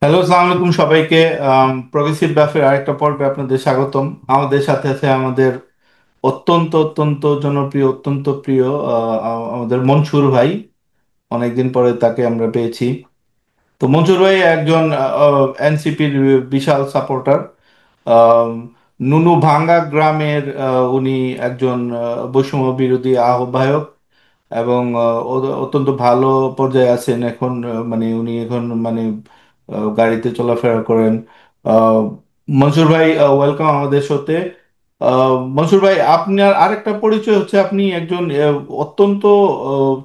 Hello, আসসালামু আলাইকুম সবাইকে। প্রগ্রেসিভ ব্যাফের আরেকটা পর্বে আপনাদের স্বাগতম। আমাদের সাথে আছে আমাদের অত্যন্ত অত্যন্ত জনপ্রিয়, অত্যন্ত প্রিয় আমাদের মনসুর ভাই। অনেকদিন পরে তাকে আমরা পেয়েছি। তো মনসুর ভাই একজন এনসিপির বিশাল সাপোর্টার। নুনু ভাঙ্গা গ্রামের উনি একজন বৈষম্য বিরোধী আহ্বায়ক এবং অত্যন্ত ভালো পর্যায়ে আছেন এখন। মানে উনি এখন মানে গাড়িতে চলাফেরা করেন। আহ, মনসুর ভাই, ওয়েলকাম আমাদের সাথে। মনসুর ভাই, আপনার আরেকটা পরিচয় হচ্ছে আপনি একজন অত্যন্ত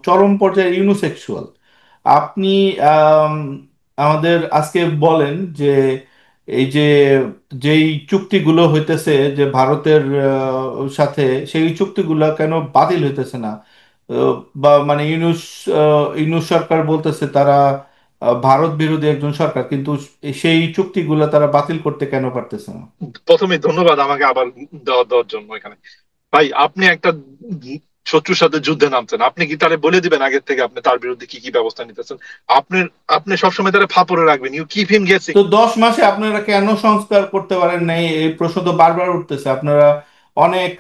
চরম পর্যায়ে ইউনোসেক্সুয়াল। আপনি আম, আমাদের আজকে বলেন যে এই যে যেই চুক্তিগুলো হইতেছে যে ভারতের সাথে, সেই চুক্তিগুলো কেন বাতিল হইতেছে না? বা মানে ইউনূস সরকার বলতেছে তারা ভারত বিরোধী একজন সরকার, কিন্তু সেই চুক্তিগুলো তারা বাতিল করতে কেন পারতেছে না? প্রথমে ধন্যবাদ আমাকে আবার দেওয়ার জন্য। এখানে ভাই, আপনি একটা শত্রুর সাথে যুদ্ধে নামছেন, আপনি কি তাহলে বলে দিবেন আগের থেকে আপনি তার বিরুদ্ধে কি কি ব্যবস্থা নিতেছেন? আপনি আপনি সবসময় তারা ফাপড়ে রাখবেন, ইউ কিপ হিম গেসিং। তো 10 মাসে আপনারা কেন সংস্কার করতে পারেন নাই? এই প্রশ্ন তো বারবার উঠতেছে। আপনারা অনেক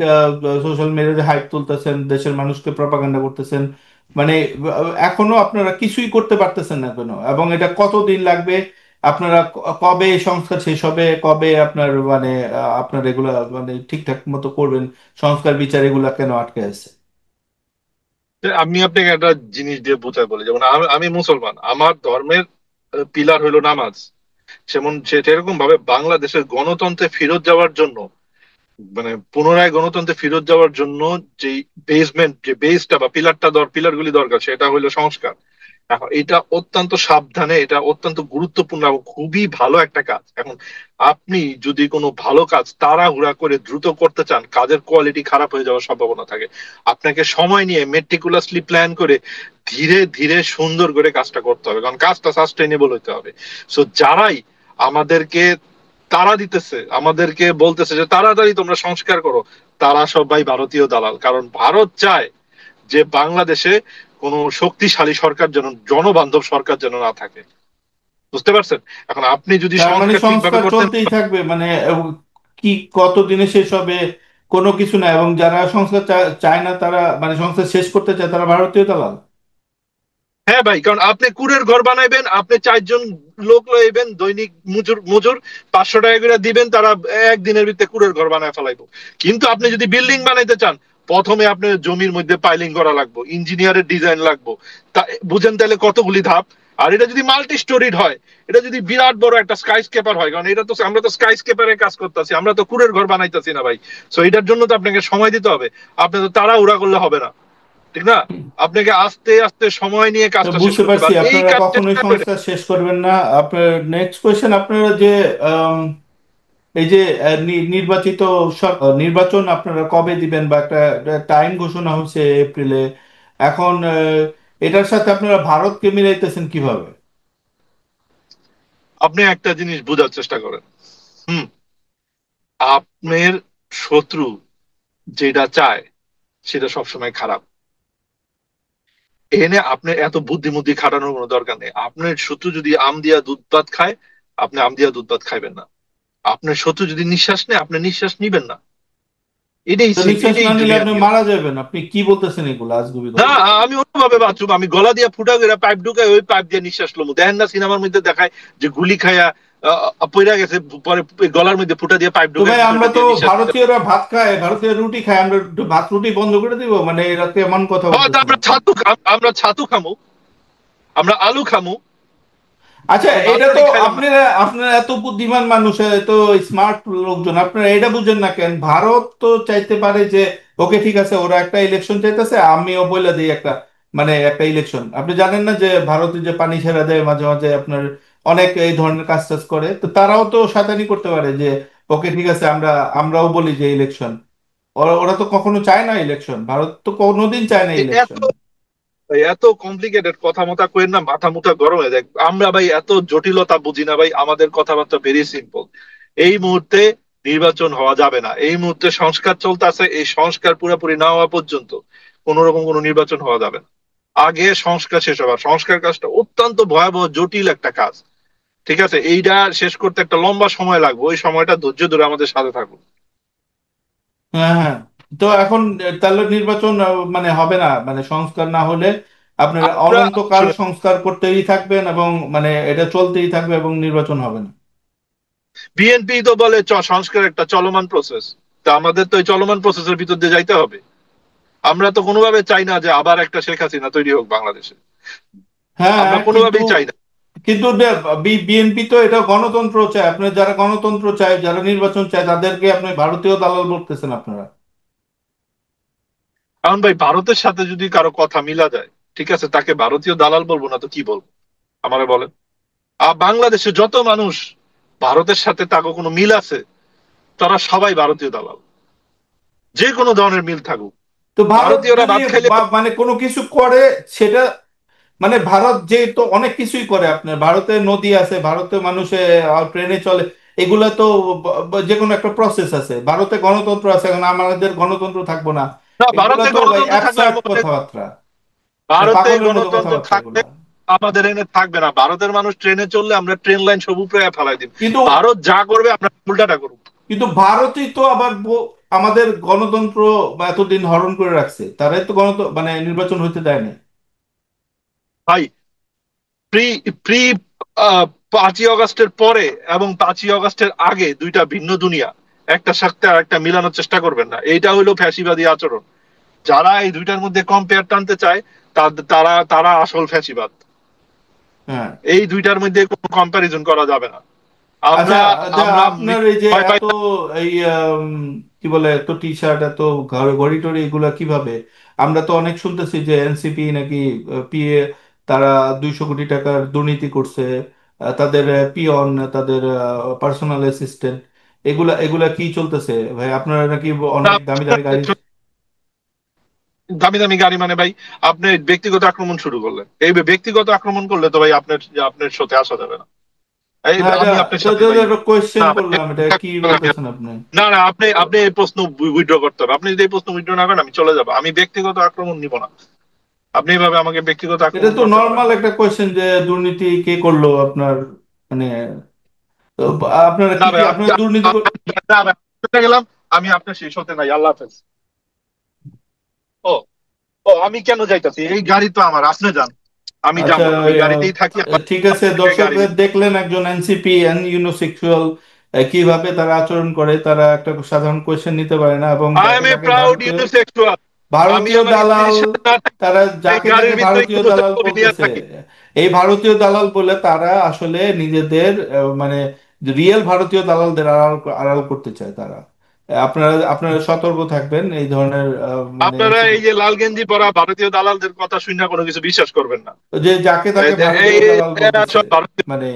সোশ্যাল মিডিয়াতে হাইপ তুলতেছেন, দেশের মানুষকে প্রপাগান্ডা করতেছেন। মানে এখনো আপনারা কিছুই করতে পারতেছেন না কেন? এবং এটা কতদিন লাগবে? আপনারা কবে এই সংস্কার শেষ হবে? কবে আপনার মানে আপনার এগুলা মানে ঠিকঠাক মতো করবেন? সংস্কার বিচার এগুলা কেন আটকে আছে? আমি আপনাকে একটা জিনিস দিয়ে বোঝাই বলি, যেমন আমি মুসলমান, আমার ধর্মের পিলার হইলো নামাজ। সেরকম ভাবে বাংলাদেশের গণতন্ত্রে ফেরত যাওয়ার জন্য, মানে পুনরায় গণতন্ত্রে ফেরত যাওয়ার জন্য যে বেসমেন্ট, যে বেসটা বা পিলার গুলি দরকার, সেটা হলো সংস্কার। এখন এটা অত্যন্ত সাবধানে, এটা অত্যন্ত গুরুত্বপূর্ণ এবং খুবই ভালো একটা কাজ। এখন আপনি যদি কোনো ভালো কাজ তাড়াহুড়া করে দ্রুত করতে চান, কাজের কোয়ালিটি খারাপ হয়ে যাওয়ার সম্ভাবনা থাকে। আপনাকে সময় নিয়ে মেটিকুলাসলি প্ল্যান করে ধীরে ধীরে সুন্দর করে কাজটা করতে হবে, কারণ কাজটা সাস্টেইনেবল হতে হবে। সো যারাই আমাদেরকে তাড়া দিতেছে, আমাদেরকে বলতেছে যে তাড়াতাড়ি তোমরা সংস্কার করো, তারা সবাই ভারতীয় দালাল। কারণ ভারত চায় যে বাংলাদেশে কোনো শক্তিশালী সরকার যেন, জনবান্ধব সরকার যেন না থাকে। বুঝতে পারছেন? এখন আপনি যদি তার মানে সংস্কার ঠিকভাবে সংস্কার করতেন। চলতেই থাকবে মানে কি কতদিনে শেষ হবে? কোনো কিছু না। এবং যারা সংস্কার চায় না, তারা মানে সংস্কার শেষ করতে চায়, তারা ভারতীয় দালাল। হ্যাঁ ভাই, কারণ আপনি কুড়ের ঘর বানাইবেন, আপনি 4 জন লোক লইবেন, দৈনিক মজুর মজুর 500 টাকা করে দিবেন, তারা একদিনের ভিতরে কুড়ের ঘর বানায় ফেলাইবো। কিন্তু আপনি যদি বিল্ডিং বানাইতে চান, প্রথমে আপনার জমির মধ্যে পাইলিং করা লাগবে, ইঞ্জিনিয়ারের ডিজাইন লাগবে। তা বুঝেন তাহলে কতগুলি ধাপ। আর এটা যদি মাল্টি স্টোরিড হয়, এটা যদি বিরাট বড় একটা স্কাই স্কেপার হয়, কারণ এটা তো আমরা তো স্কাই স্কেপারের কাজ করতেছি, আমরা তো কুড়ের ঘর বানাইতেছি না ভাই। সো এটার জন্য তো আপনাকে সময় দিতে হবে। আপনি তো তাড়াহুড়া করলে হবে না, ঠিক না? আপনাকে আস্তে আস্তে সময় নিয়ে তো কাজটা শেষ বুঝতে করতে হবে, পারছি আর এই আপনারা কাজ শেষ কখনোই না করে। সংস্কার শেষ করবেন না। আপনার নেক্সট কোয়েশ্চেন, আপনারা যে এই যে নির্বাচিত নির্বাচন আপনারা কবে দিবেন, বা একটা টাইম ঘোষণা হচ্ছে এপ্রিলে। এখন এটার সাথে আপনারা ভারতকে মিলাইতেছেন কিভাবে? আপনি একটা জিনিস বোঝার চেষ্টা করেন। হুম। আপনার শত্রু যেটা চায় সেটা সবসময় খারাপ। এনে আপনার এত বুদ্ধিমুদ্ধি খাটানোর কোনো দরকার নেই। আপনার শত্রু যদি আম দিয়া দুধ ভাত খায়, আপনি আম দিয়া দুধ ভাত খাইবেন না। আপনার শত্রু যদি নিঃশ্বাস নেয়, আপনি নিঃশ্বাস নিবেন না। তো নিঃশ্বাস না এটাই নিলে দুনিয়ার আপনি নিয়ম। মারা যাবেন। আপনি কি বলতেছেন এগুলো আজগুবি না, কথা বলতেছেন? আমি অন্যভাবে বাঁচুম, আমি গলা দিয়া ফুটা করে পাইপ ঢুকাই, ওই পাইপ দিয়ে নিঃশ্বাস লমু। দেখেন না সিনেমার মধ্যে দেখায় যে গুলি খায়া পইরা গেছে, পরে গলার মধ্যে ফুটা দিয়ে পাইপ তো ভাই, ঢুকাইতেছে, আমরা ওইটা তো দিয়ে নিঃশ্বাস নিতে পারে। ভারতীয়রা ভাত খায়, ভারতীয় রুটি খায়, আমরা একটু ভাত রুটি বন্ধ করে দিব? মানে এরা কেমন কথা হয়তো বলতেছেন আপনি? আমরা ছাতু খামু, আমরা আলু খামু, আচ্ছা, আমরা ভাত এটা তো রুটি খাইলাম না। আপনারা আপনারা এত বুদ্ধিমান মানুষ, এত স্মার্ট লোকজন, আপনারা এটা বুঝেন না কেন? ভারত তো চাইতে পারে যে ওকে ঠিক আছে, ওরা একটা ইলেকশন চাইতেছে, আমিও বলে দিই একটা মানে একটা ইলেকশন। আপনি জানেন না যে ভারতে যে পানি ছেড়ে দেয় মাঝে মাঝে, আপনার অনেক এই ধরনের কাজ টাজ করে, তো তারাও তো শয়তানি করতে পারে যে ওকে ঠিক আছে, আমরাও বলি যে ইলেকশন। ওরা ওরা তো কখনো চায় না ইলেকশন, ভারত তো কোনোদিন চায় না এত ইলেকশন। এত কমপ্লিকেটেড কথা মতা কইেন না, মাথা মুথা গরম হয়ে যায়। আমরা ভাই এত জটিলতা বুঝি না ভাই, আমাদের কথাবার্তা ভেরি সিম্পল। এই মুহূর্তে নির্বাচন হওয়া যাবে না, এই মুহূর্তে সংস্কার চলতেছে, এই সংস্কার পুরোপুরি না হওয়া পর্যন্ত কোন রকম কোনো নির্বাচন হওয়া যাবে না। আগে সংস্কার শেষ হবার, সংস্কার কাজটা অত্যন্ত ভয়াবহ জটিল একটা কাজ। ঠিক আছে, এইটা শেষ করতে একটা লম্বা সময় লাগবে, ওই সময়টা ধৈর্য ধরে আমাদের সাথে থাকুন। হ্যাঁ, হ্যাঁ। তো এখন তাহলে নির্বাচন মানে হবে না, মানে সংস্কার না হলে আপনারা আমরা অনন্তকাল শুনে, সংস্কার করতেই থাকবেন এবং মানে এটা চলতেই থাকবে এবং নির্বাচন হবে না। বিএনপি তো বলে সংস্কার একটা চলমান প্রসেস। তা আমাদের তো এই চলমান প্রসেসের ভিতর দিয়ে যাইতে হবে। আমরা তো কোনোভাবে চাই না যে আবার একটা শেখ হাসিনা তৈরি হোক বাংলাদেশে। হ্যাঁ, আমরা কিন্তু কোনোভাবেই চাই না। কিন্তু বিএনপি তো এটা গণতন্ত্র চায়, আপনার যারা গণতন্ত্র চায়, যারা নির্বাচন চায়, তাদেরকে আপনি ভারতীয় দালাল বলতেছেন আপনারা। কারণ ভাই, ভারতের সাথে যদি কারো কথা মিলা যায়, ঠিক আছে, তাকে ভারতীয় দালাল বলবো না তো কি বলবো? আমারে বলেন। আর বাংলাদেশে যত মানুষ ভারতের সাথে তাকে কোনো মিল আছে, তারা সবাই ভারতীয় দালাল, যে কোনো ধরনের মিল থাকুক। তো ভারত ভারতীয়রা যদি ভাত খাইলে, মানে কোনো কিছু করে, সেটা মানে ভারত যে তো অনেক কিছুই করে, আপনার ভারতে নদী আছে, ভারতে মানুষে ট্রেনে চলে, এগুলা তো যে কোনো একটা প্রসেস আছে, ভারতে গণতন্ত্র আছে, এখন আমাদের গণতন্ত্র থাকবো না? না, এগুলা ভারতে তো ভাই গণতন্ত্র থাকলে অ্যাবসার্ড আমাদের, কথাবার্তা, ভারতে পাগলের মতো গণতন্ত্র কথাবার্তা থাকলে এগুলা। আমাদের এনে থাকবে না। ভারতের মানুষ ট্রেনে চললে আমরা ট্রেন লাইন সব উপরে ফেলাই দিব। কিন্তু ভারত যা করবে আমরা উল্টাটা করবো। কিন্তু ভারতই তো আবার আমাদের গণতন্ত্র বা এতদিন হরণ করে রাখছে, তারাই তো মানে নির্বাচন হইতে দেয় না। ভাই, প্রি প্রি 5ই আগস্টের পরে এবং 5ই আগস্টের আগে দুইটা ভিন্ন দুনিয়া। একটা সাথে আর একটা মিলানোর চেষ্টা করবেন না, এইটা হলো ফ্যাসিবাদী আচরণ। যারা এই দুইটার মধ্যে কম্পেয়ার টানতে চায়, তারা তারা আসল ফ্যাসিবাদ। হ্যাঁ। এই দুইটার মধ্যে কোনো কম্প্যারিজন করা যাবে না। আচ্ছা, আমরা আমরা আপনার এই যে ভয় পাই এত এই কি বলে, এত টি শার্ট, এত ঘড়ি টড়ি, এগুলা কিভাবে? আমরা তো অনেক শুনতেছি যে এনসিপি নাকি পিএ, তারা 200 কোটি টাকার দুর্নীতি করছে, তাদের পিয়ন, তাদের পার্সোনাল অ্যাসিস্ট্যান্ট, এগুলা এগুলা কি চলতেছে ভাই? আপনারা নাকি অনেক দামি দামি গাড়ি। না। দামি দামি গাড়ি মানে ভাই, আপনি ব্যক্তিগত আক্রমণ শুরু করলেন। এই ব্যক্তিগত আক্রমণ করলে তো ভাই আপনার আপনার সাথে আসা যাবে না। এই না, এটা আমি আপনার এটা সাথে তো ভাই, একটা কোয়েশ্চেন না ভাই, করলাম, এটা কি বলতেছেন আপনি? না না, আপনি আপনি এই প্রশ্ন উইথড্র করতে হবে। আপনি যদি এই প্রশ্ন উইথড্র না করেন, আমি চলে যাবো। আমি ব্যক্তিগত আক্রমণ নিব না। আপনি এইভাবে আমাকে ব্যক্তিগত এটা আক্রমণ তো করতে পারেন নর্মাল না। একটা কোয়েশ্চেন যে দুর্নীতি কে করলো আপনার, মানে তো আপনারা না কি কি ভাই, আপনারা দুর্নীতি না ভাই, চলে গেলাম। আমি আপনার সেই সাথে নাই। আল্লাহ হাফেজ। ও, ও, আমি কেন যাইতাছি? এই গাড়ি তো আমার, আপনি যান। আমি আচ্ছা, যাবো না, ওই গাড়িতেই থাকি। আমার ঠিক আছে, গাড়ি। দর্শকদের দেখলেন একজন এনসিপি ইউনোসেক্সুয়াল কিভাবে তারা আচরণ করে, তারা একটা সাধারণ কোয়েশ্চেন নিতে পারে না এবং আই যাকে এম এ তাকে প্রাউড ভারতীয় ইউনিসেক্সুয়াল। আমি ভারতীয় আমার দালাল, স্ত্রীর সাথে না থাকি, তারা এই যাকে গাড়ির তাকে ভিতরে ভারতীয় ইউনুসের দালাল ছবি নিয়ে বলতেছে, থাকি। এই ভারতীয় দালাল বলে তারা আসলে নিজেদের মানে রিয়েল ভারতীয় দালালদের আড়াল আড়াল করতে চায় তারা। আপনারা আপনারা সতর্ক থাকবেন এই ধরনের মানে আপনারা এই যে লাল গেঞ্জি পরা ভারতীয় দালালদের কথা শুনে কোনো কিছু বিশ্বাস করবেন না। যে যাকে তাকে ভারতীয় দালাল এরা বলতেছে, সব ভারতীয়। মানে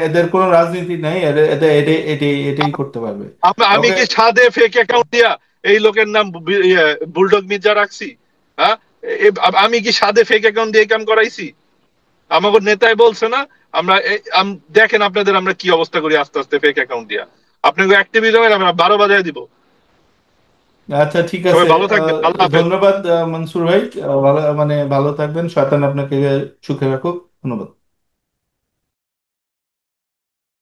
এদের কোনো রাজনীতি নাই, এদের এটাই করতে পারবে। আমি ওকে। কি ছাদে ফেক অ্যাকাউন্ট দিয়া এই লোকের নাম বুলডগ মির্জা রাখছি? হ্যাঁ? আমি কি সাদে ফেক অ্যাকাউন্ট দিয়ে কাম করাইছি? আমাকে নেতাই বলছে না? আমরা দেখেন আপনাদের আমরা কি অবস্থা করি আস্তে আস্তে ফেক অ্যাকাউন্ট দিয়া। আপনাকে অ্যাক্টিভিজমের আমরা 12 বাজায় দিব। আচ্ছা, ঠিক সবাই আছে, ভালো থাকবেন। আল্লাহ হাফেজ। ধন্যবাদ মনসুর ভাই, ভালো মানে ভালো থাকবেন, শয়তান আপনাকে সুখে রাখুক। ধন্যবাদ।